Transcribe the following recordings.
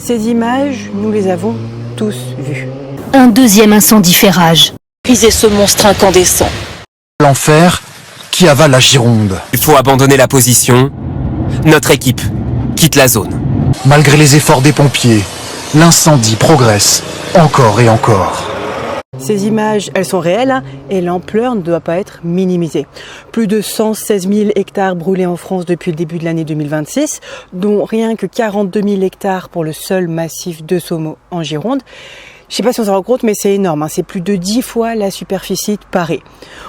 Ces images, nous les avons tous vues. Un deuxième incendie fait rage. Briser ce monstre incandescent. L'enfer qui avale la Gironde. Il faut abandonner la position. Notre équipe quitte la zone. Malgré les efforts des pompiers, l'incendie progresse encore et encore. Ces images, elles sont réelles et l'ampleur ne doit pas être minimisée. Plus de 116 000 hectares brûlés en France depuis le début de l'année 2026, dont rien que 42 000 hectares pour le seul massif de Sommeau en Gironde. Je ne sais pas si on s'en rend compte, mais c'est énorme. C'est plus de 10 fois la superficie de Paris.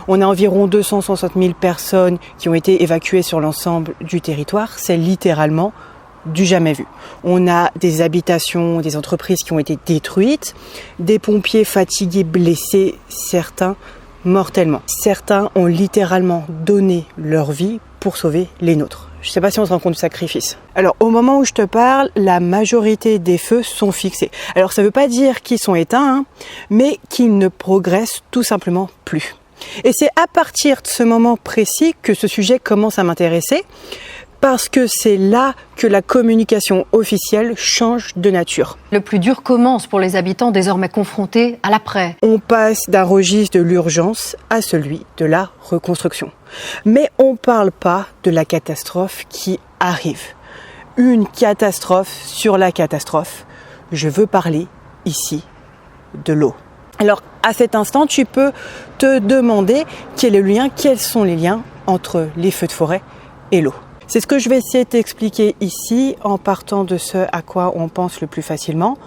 On a environ 260 000 personnes qui ont été évacuées sur l'ensemble du territoire. C'est littéralement du jamais vu. On a des habitations, des entreprises qui ont été détruites, des pompiers fatigués, blessés, certains mortellement. Certains ont littéralement donné leur vie pour sauver les nôtres. Je ne sais pas si on se rend compte du sacrifice. Alors, au moment où je te parle, la majorité des feux sont fixés. Alors, ça ne veut pas dire qu'ils sont éteints, mais qu'ils ne progressent tout simplement plus. Et c'est à partir de ce moment précis que ce sujet commence à m'intéresser, parce que c'est là que la communication officielle change de nature. Le plus dur commence pour les habitants désormais confrontés à l'après. On passe d'un registre de l'urgence à celui de la reconstruction. Mais on ne parle pas de la catastrophe qui arrive. Une catastrophe sur la catastrophe. Je veux parler ici de l'eau. Alors, à cet instant, tu peux te demander quels sont les liens entre les feux de forêt et l'eau. C'est ce que je vais essayer de t'expliquer ici en partant de ce à quoi on pense le plus facilement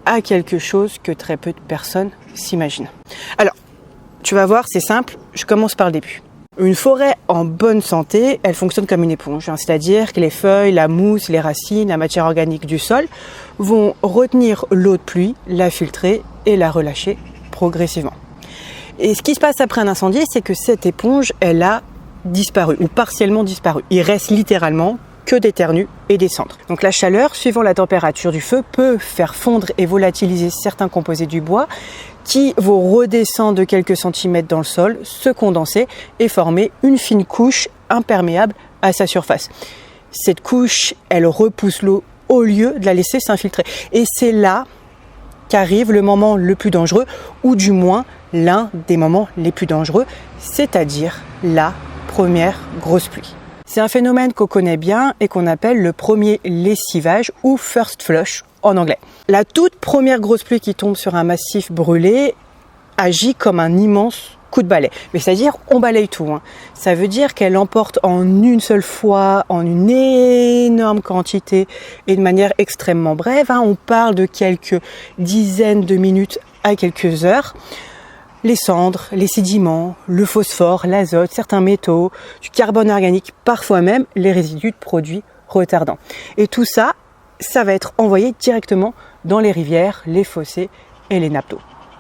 à quelque chose que très peu de personnes s'imaginent. Alors, tu vas voir, c'est simple, je commence par le début. Une forêt en bonne santé, elle fonctionne comme une éponge, c'est-à-dire que les feuilles, la mousse, les racines, la matière organique du sol vont retenir l'eau de pluie, la filtrer et la relâcher progressivement. Et ce qui se passe après un incendie, c'est que cette éponge, elle a disparu ou partiellement disparu. Il reste littéralement que des ternues et des cendres. Donc la chaleur, suivant la température du feu, peut faire fondre et volatiliser certains composés du bois qui vont redescendre de quelques centimètres dans le sol, se condenser et former une fine couche imperméable à sa surface. Cette couche, elle repousse l'eau au lieu de la laisser s'infiltrer. Et c'est là qu'arrive le moment le plus dangereux, ou du moins l'un des moments les plus dangereux, c'est-à-dire la première grosse pluie. C'est un phénomène qu'on connaît bien et qu'on appelle le premier lessivage ou first flush en anglais. La toute première grosse pluie qui tombe sur un massif brûlé agit comme un immense coup de balai. Mais c'est-à-dire, on balaye tout. Ça veut dire qu'elle emporte en une seule fois, en une énorme quantité et de manière extrêmement brève. On parle de quelques dizaines de minutes à quelques heures. Les cendres, les sédiments, le phosphore, l'azote, certains métaux, du carbone organique, parfois même les résidus de produits retardants. Et tout ça, ça va être envoyé directement dans les rivières, les fossés et les nappes d'eau.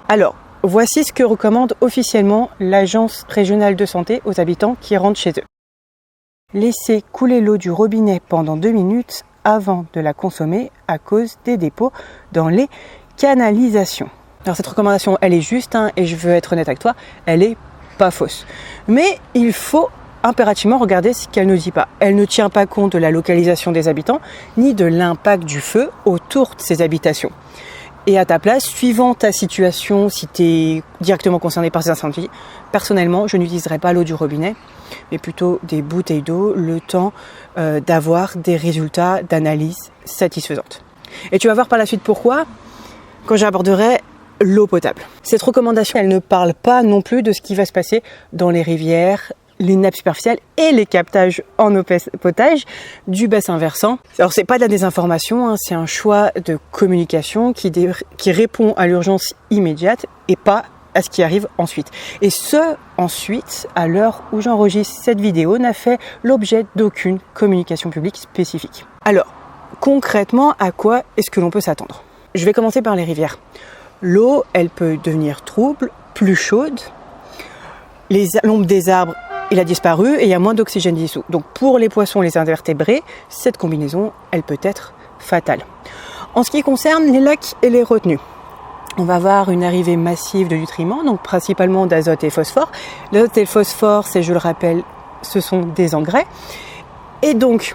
Alors, voici ce que recommande officiellement l'Agence régionale de santé aux habitants qui rentrent chez eux. Laissez couler l'eau du robinet pendant 2 minutes avant de la consommer à cause des dépôts dans les canalisations. Alors cette recommandation, elle est juste, et je veux être honnête avec toi, elle est pas fausse. Mais il faut impérativement regarder ce qu'elle ne dit pas. Elle ne tient pas compte de la localisation des habitants, ni de l'impact du feu autour de ces habitations. Et à ta place, suivant ta situation, si tu es directement concerné par ces incendies, personnellement, je n'utiliserai pas l'eau du robinet, mais plutôt des bouteilles d'eau, le temps d'avoir des résultats d'analyse satisfaisantes. Et tu vas voir par la suite pourquoi, quand j'aborderai l'eau potable. Cette recommandation, elle ne parle pas non plus de ce qui va se passer dans les rivières, les nappes superficielles et les captages en eau potable du bassin versant. Alors c'est pas de la désinformation, c'est un choix de communication qui répond à l'urgence immédiate et pas à ce qui arrive ensuite. Et ce, ensuite, à l'heure où j'enregistre cette vidéo, n'a fait l'objet d'aucune communication publique spécifique. Alors, concrètement, à quoi est-ce que l'on peut s'attendre ? Je vais commencer par les rivières. L'eau, elle peut devenir trouble, plus chaude. L'ombre des arbres, il a disparu et il y a moins d'oxygène dissous. Donc pour les poissons, les invertébrés, cette combinaison, elle peut être fatale. En ce qui concerne les lacs et les retenues, on va avoir une arrivée massive de nutriments, donc principalement d'azote et phosphore. L'azote et le phosphore, je le rappelle, ce sont des engrais. Et donc,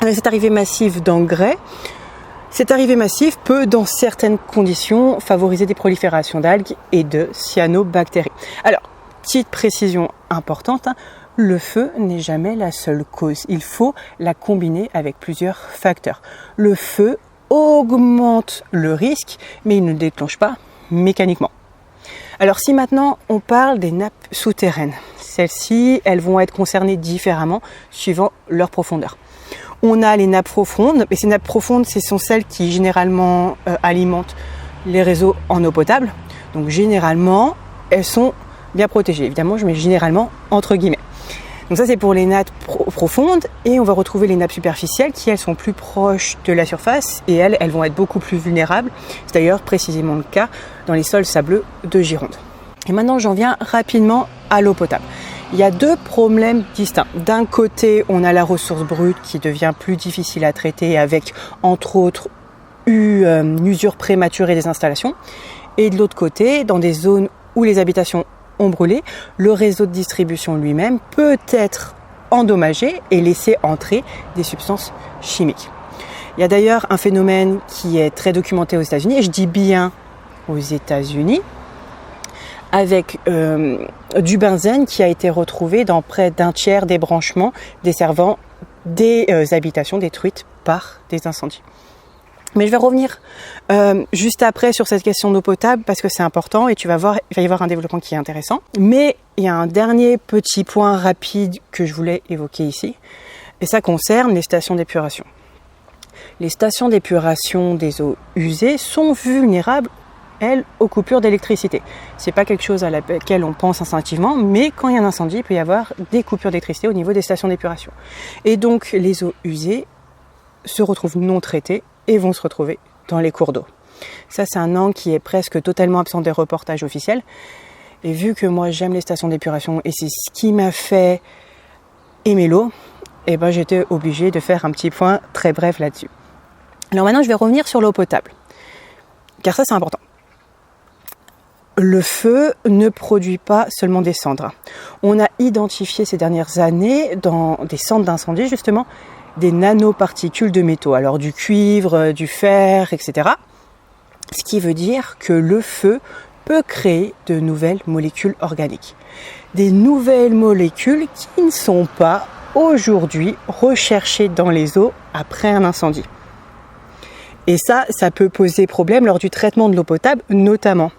avec cette arrivée massive d'engrais, Cette arrivée massive peut, dans certaines conditions, favoriser des proliférations d'algues et de cyanobactéries. Alors, petite précision importante, le feu n'est jamais la seule cause. Il faut la combiner avec plusieurs facteurs. Le feu augmente le risque, mais il ne déclenche pas mécaniquement. Alors si maintenant on parle des nappes souterraines, celles-ci, elles vont être concernées différemment suivant leur profondeur. On a les nappes profondes, et ces nappes profondes, ce sont celles qui généralement alimentent les réseaux en eau potable. Donc généralement, elles sont bien protégées. Évidemment, je mets généralement entre guillemets. Donc ça, c'est pour les nappes profondes, et on va retrouver les nappes superficielles qui, elles, sont plus proches de la surface, et elles vont être beaucoup plus vulnérables. C'est d'ailleurs précisément le cas dans les sols sableux de Gironde. Et maintenant, j'en viens rapidement à l'eau potable. Il y a deux problèmes distincts. D'un côté, on a la ressource brute qui devient plus difficile à traiter avec, entre autres, une usure prématurée des installations. Et de l'autre côté, dans des zones où les habitations ont brûlé, le réseau de distribution lui-même peut être endommagé et laisser entrer des substances chimiques. Il y a d'ailleurs un phénomène qui est très documenté aux États-Unis, et je dis bien aux États-Unis, avec du benzène qui a été retrouvé dans près d'un tiers des branchements desservant des habitations détruites par des incendies. Mais je vais revenir juste après sur cette question d'eau potable parce que c'est important et tu vas voir, il va y avoir un développement qui est intéressant. Mais il y a un dernier petit point rapide que je voulais évoquer ici, et ça concerne les stations d'épuration. Les stations d'épuration des eaux usées sont vulnérables, elles, aux coupures d'électricité. C'est pas quelque chose à laquelle on pense instinctivement, mais quand il y a un incendie, il peut y avoir des coupures d'électricité au niveau des stations d'épuration. Et donc, les eaux usées se retrouvent non traitées et vont se retrouver dans les cours d'eau. Ça, c'est un angle qui est presque totalement absent des reportages officiels. Et vu que moi, j'aime les stations d'épuration et c'est ce qui m'a fait aimer l'eau, eh ben, j'étais obligée de faire un petit point très bref là-dessus. Alors maintenant, je vais revenir sur l'eau potable, car ça, c'est important. Le feu ne produit pas seulement des cendres. On a identifié ces dernières années, dans des centres d'incendie justement, des nanoparticules de métaux, alors du cuivre, du fer, etc. Ce qui veut dire que le feu peut créer de nouvelles molécules organiques. Des nouvelles molécules qui ne sont pas aujourd'hui recherchées dans les eaux après un incendie. Et ça peut poser problème lors du traitement de l'eau potable, notamment.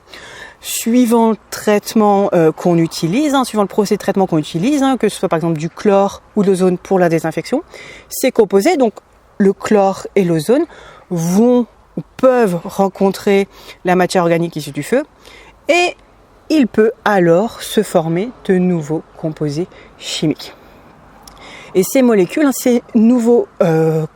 Suivant le traitement qu'on utilise, suivant le procédé de traitement qu'on utilise, que ce soit par exemple du chlore ou de l'ozone pour la désinfection, ces composés, donc le chlore et l'ozone, peuvent rencontrer la matière organique issue du feu et il peut alors se former de nouveaux composés chimiques. Et ces molécules, ces nouveaux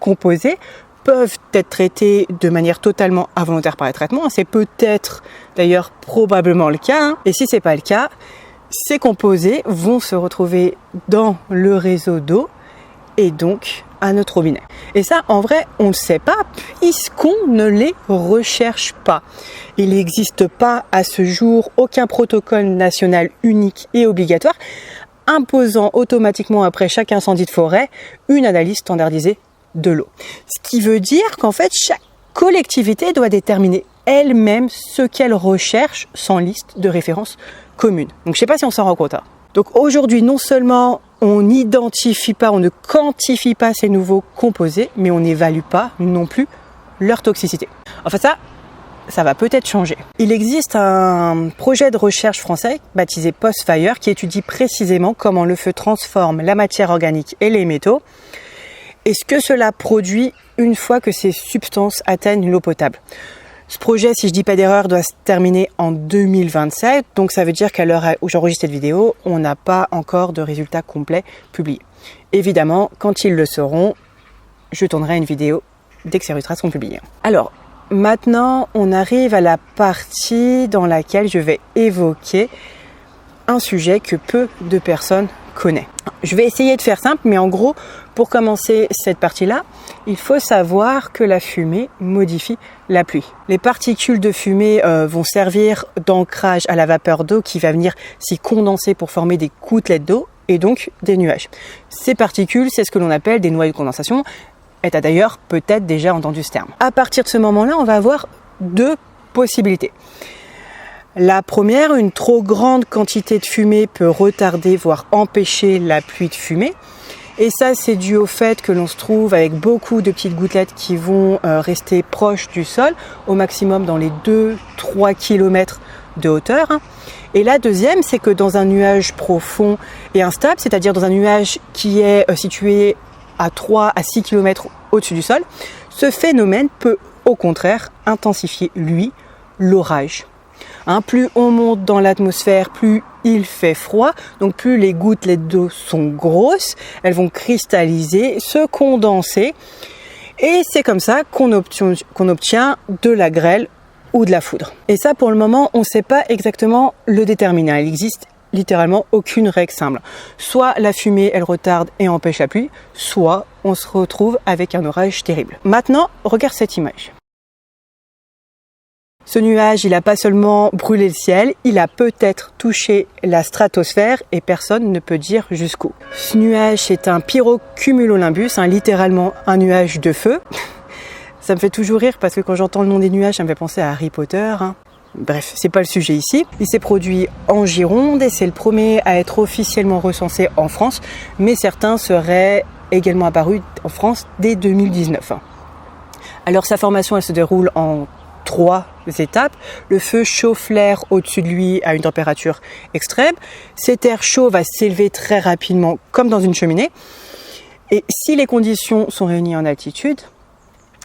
composés, peuvent être traités de manière totalement involontaire par les traitements. C'est peut-être d'ailleurs probablement le cas. Et si c'est pas le cas, ces composés vont se retrouver dans le réseau d'eau et donc à notre robinet. Et ça, en vrai, on ne le sait pas puisqu'on ne les recherche pas. Il n'existe pas à ce jour aucun protocole national unique et obligatoire imposant automatiquement après chaque incendie de forêt une analyse standardisée de l'eau. Ce qui veut dire qu'en fait, chaque collectivité doit déterminer elle-même ce qu'elle recherche sans liste de référence commune. Donc je ne sais pas si on s'en rend compte. Donc aujourd'hui, non seulement on n'identifie pas, on ne quantifie pas ces nouveaux composés, mais on n'évalue pas non plus leur toxicité. Enfin ça va peut-être changer. Il existe un projet de recherche français baptisé Postfire qui étudie précisément comment le feu transforme la matière organique et les métaux et ce que cela produit une fois que ces substances atteignent l'eau potable. Ce projet, si je ne dis pas d'erreur, doit se terminer en 2027. Donc ça veut dire qu'à l'heure où j'enregistre cette vidéo, on n'a pas encore de résultats complets publiés. Évidemment, quand ils le seront, je tournerai une vidéo dès que ces résultats seront publiés. Alors, maintenant, on arrive à la partie dans laquelle je vais évoquer un sujet que peu de personnes connaissent. Je vais essayer de faire simple, mais en gros, pour commencer cette partie-là, il faut savoir que la fumée modifie la pluie. Les particules de fumée vont servir d'ancrage à la vapeur d'eau qui va venir s'y condenser pour former des gouttelettes d'eau et donc des nuages. Ces particules, c'est ce que l'on appelle des noyaux de condensation. Et tu as d'ailleurs peut-être déjà entendu ce terme. À partir de ce moment-là, on va avoir deux possibilités. La première, une trop grande quantité de fumée peut retarder, voire empêcher la pluie de fumée. Et ça, c'est dû au fait que l'on se trouve avec beaucoup de petites gouttelettes qui vont rester proches du sol, au maximum dans les 2-3 km de hauteur. Et la deuxième, c'est que dans un nuage profond et instable, c'est-à-dire dans un nuage qui est situé à 3 à 6 km au-dessus du sol, ce phénomène peut au contraire intensifier, lui, l'orage. Plus on monte dans l'atmosphère, plus il fait froid, donc plus les gouttelettes d'eau sont grosses, elles vont cristalliser, se condenser, et c'est comme ça qu'on obtient de la grêle ou de la foudre. Et ça, pour le moment, on ne sait pas exactement le déterminer. Il existe littéralement aucune règle simple. Soit la fumée, elle retarde et empêche la pluie, soit on se retrouve avec un orage terrible. Maintenant, regarde cette image. Ce nuage, il n'a pas seulement brûlé le ciel, il a peut-être touché la stratosphère et personne ne peut dire jusqu'où. Ce nuage, c'est un pyrocumulonimbus, littéralement un nuage de feu. Ça me fait toujours rire parce que quand j'entends le nom des nuages, ça me fait penser à Harry Potter. Bref, c'est pas le sujet ici. Il s'est produit en Gironde et c'est le premier à être officiellement recensé en France, mais certains seraient également apparus en France dès 2019. Alors sa formation, elle se déroule en 3 étapes. Le feu chauffe l'air au-dessus de lui à une température extrême. Cet air chaud va s'élever très rapidement comme dans une cheminée. Et si les conditions sont réunies en altitude,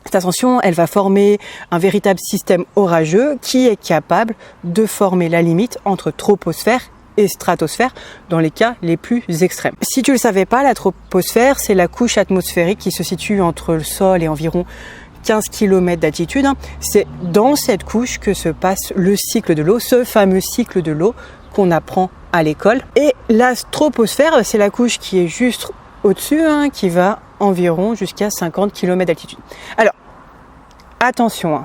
cette ascension, elle va former un véritable système orageux qui est capable de former la limite entre troposphère et stratosphère dans les cas les plus extrêmes. Si tu ne le savais pas, la troposphère, c'est la couche atmosphérique qui se situe entre le sol et environ 15 km d'altitude. C'est dans cette couche que se passe le cycle de l'eau, ce fameux cycle de l'eau qu'on apprend à l'école. Et la troposphère, c'est la couche qui est juste au-dessus, qui va environ jusqu'à 50 km d'altitude. Alors, attention,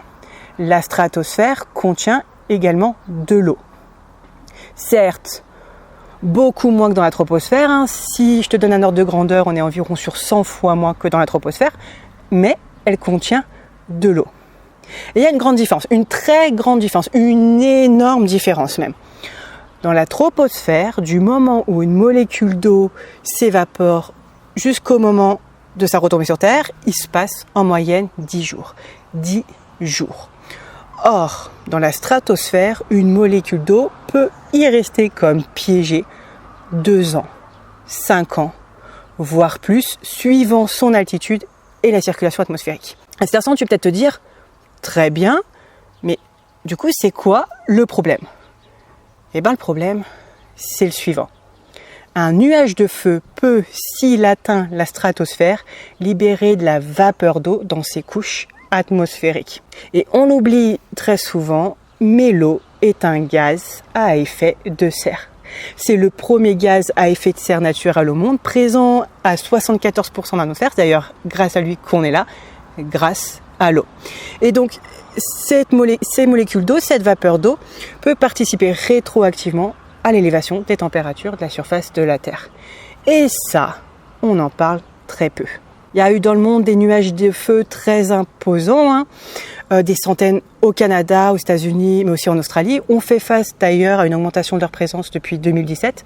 la stratosphère contient également de l'eau. Certes, beaucoup moins que dans la troposphère. Si je te donne un ordre de grandeur, on est environ sur 100 fois moins que dans la troposphère, mais elle contient de l'eau. Et il y a une grande différence, une très grande différence, une énorme différence même. Dans la troposphère, du moment où une molécule d'eau s'évapore jusqu'au moment de sa retombée sur Terre, il se passe en moyenne 10 jours. 10 jours. Or, dans la stratosphère, une molécule d'eau peut y rester comme piégée 2 ans, 5 ans, voire plus, suivant son altitude et la circulation atmosphérique. À cet instant, tu peux peut-être te dire, très bien, mais du coup, c'est quoi le problème ? Eh bien, le problème, c'est le suivant. Un nuage de feu peut, s'il atteint la stratosphère, libérer de la vapeur d'eau dans ses couches atmosphériques. Et on l'oublie très souvent, mais l'eau est un gaz à effet de serre. C'est le premier gaz à effet de serre naturel au monde, présent à 74% dans l'atmosphère. C'est d'ailleurs grâce à lui qu'on est là, grâce à l'eau. Et donc, ces molécules d'eau, cette vapeur d'eau, peut participer rétroactivement à l'élévation des températures de la surface de la Terre. Et ça, on en parle très peu. Il y a eu dans le monde des nuages de feu très imposants, des centaines au Canada, aux États-Unis, mais aussi en Australie. On fait face d'ailleurs à une augmentation de leur présence depuis 2017.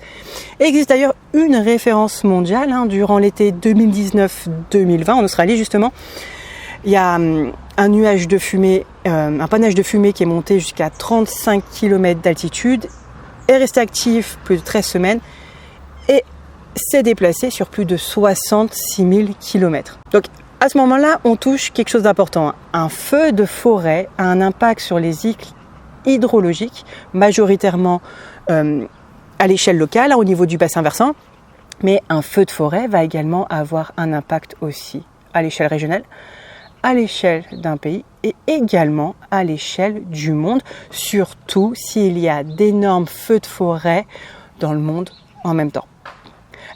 Il existe d'ailleurs une référence mondiale durant l'été 2019-2020 en Australie justement. Il y a un nuage de fumée, un panache de fumée qui est monté jusqu'à 35 km d'altitude, est resté actif plus de 13 semaines et s'est déplacé sur plus de 66 000 km. Donc à ce moment-là, on touche quelque chose d'important. Un feu de forêt a un impact sur les cycles hydrologiques, majoritairement à l'échelle locale, au niveau du bassin versant, mais un feu de forêt va également avoir un impact aussi à l'échelle régionale, à l'échelle d'un pays et également à l'échelle du monde, surtout s'il y a d'énormes feux de forêt dans le monde en même temps.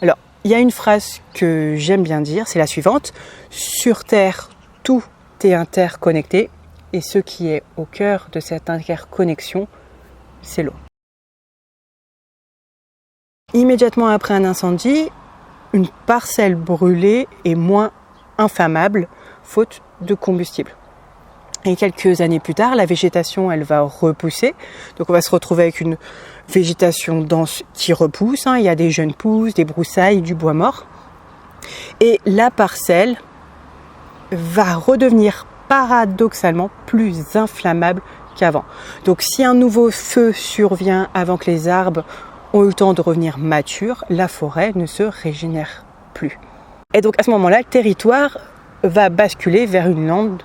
Alors, il y a une phrase que j'aime bien dire, c'est la suivante. Sur Terre, tout est interconnecté et ce qui est au cœur de cette interconnexion, c'est l'eau. Immédiatement après un incendie, une parcelle brûlée est moins inflammable faute de combustible. Et quelques années plus tard, la végétation, elle va repousser. Donc on va se retrouver avec une végétation dense qui repousse. Il y a des jeunes pousses, des broussailles, du bois mort. Et la parcelle va redevenir paradoxalement plus inflammable qu'avant. Donc si un nouveau feu survient avant que les arbres ont eu le temps de revenir matures, la forêt ne se régénère plus. Et donc à ce moment-là, le territoire va basculer vers une lande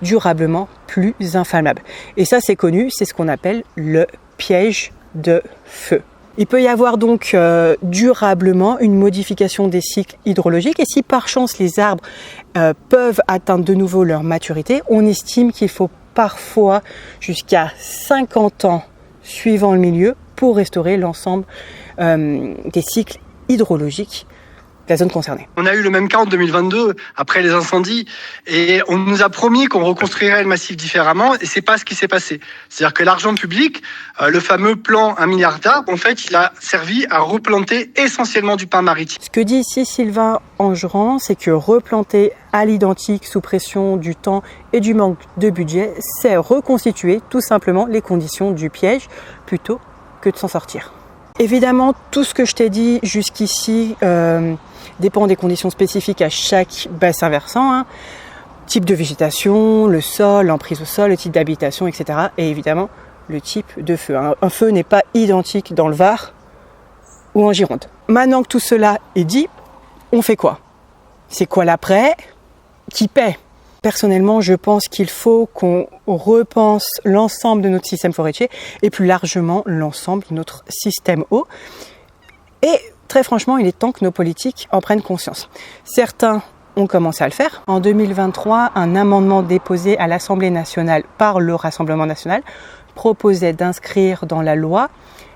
durablement plus inflammable. Et ça, c'est connu, c'est ce qu'on appelle le piège de feu. Il peut y avoir donc durablement une modification des cycles hydrologiques, et si par chance les arbres peuvent atteindre de nouveau leur maturité, on estime qu'il faut parfois jusqu'à 50 ans suivant le milieu pour restaurer l'ensemble des cycles hydrologiques de la zone concernée. On a eu le même cas en 2022 après les incendies, et on nous a promis qu'on reconstruirait le massif différemment, et c'est pas ce qui s'est passé. C'est-à-dire que l'argent public, le fameux plan 1 milliard d'arbres, en fait, il a servi à replanter essentiellement du pin maritime. Ce que dit ici Sylvain Angerand, c'est que replanter à l'identique sous pression du temps et du manque de budget, c'est reconstituer tout simplement les conditions du piège plutôt que de s'en sortir. Évidemment, tout ce que je t'ai dit jusqu'ici dépend des conditions spécifiques à chaque bassin versant, type de végétation, le sol, l'emprise au sol, le type d'habitation, etc. Et évidemment, le type de feu. Un feu n'est pas identique dans le Var ou en Gironde. Maintenant que tout cela est dit, on fait quoi? C'est quoi l'après? Qui paie? Personnellement, je pense qu'il faut qu'on repense l'ensemble de notre système forestier et plus largement l'ensemble de notre système eau. Et très franchement, il est temps que nos politiques en prennent conscience. Certains ont commencé à le faire. En 2023, un amendement déposé à l'Assemblée nationale par le Rassemblement national proposait d'inscrire dans la loi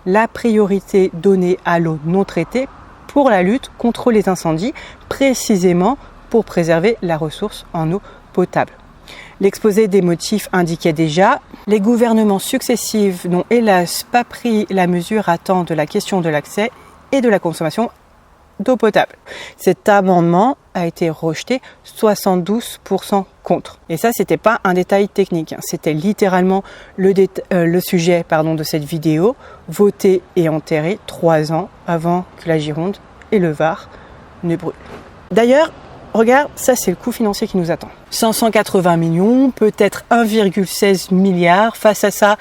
la priorité donnée à l'eau non traitée pour la lutte contre les incendies, précisément pour préserver la ressource en eau potable. L'exposé des motifs indiquait déjà « Les gouvernements successifs n'ont hélas pas pris la mesure à temps de la question de l'accès et de la consommation d'eau potable. » Cet amendement a été rejeté 72% contre. Et ça, c'était pas un détail technique, c'était littéralement le sujet de cette vidéo, voté et enterré 3 ans avant que la Gironde et le Var ne brûlent. D'ailleurs, regarde, ça c'est le coût financier qui nous attend. 580 millions, peut-être 1,16 milliard. Face à ça,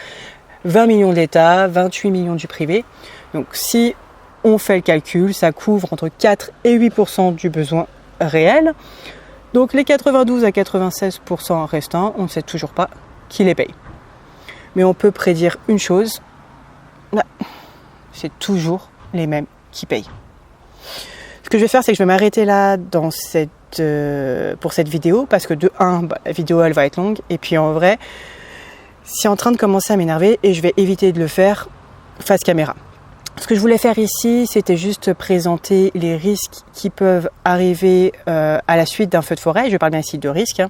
20 millions de l'État, 28 millions du privé. Donc si on fait le calcul, ça couvre entre 4 et 8% du besoin réel. Donc les 92 à 96% restants, on ne sait toujours pas qui les paye. Mais on peut prédire une chose, c'est toujours les mêmes qui payent. Ce que je vais faire, c'est que je vais m'arrêter là pour cette vidéo, parce que de 1, la vidéo elle va être longue, et puis en vrai, c'est en train de commencer à m'énerver et je vais éviter de le faire face caméra. Ce que je voulais faire ici, c'était juste présenter les risques qui peuvent arriver à la suite d'un feu de forêt. Je parle bien ici de risques.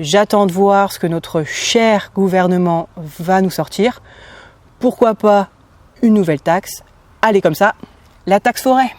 J'attends de voir ce que notre cher gouvernement va nous sortir. Pourquoi pas une nouvelle taxe? Allez, comme ça, la taxe forêt.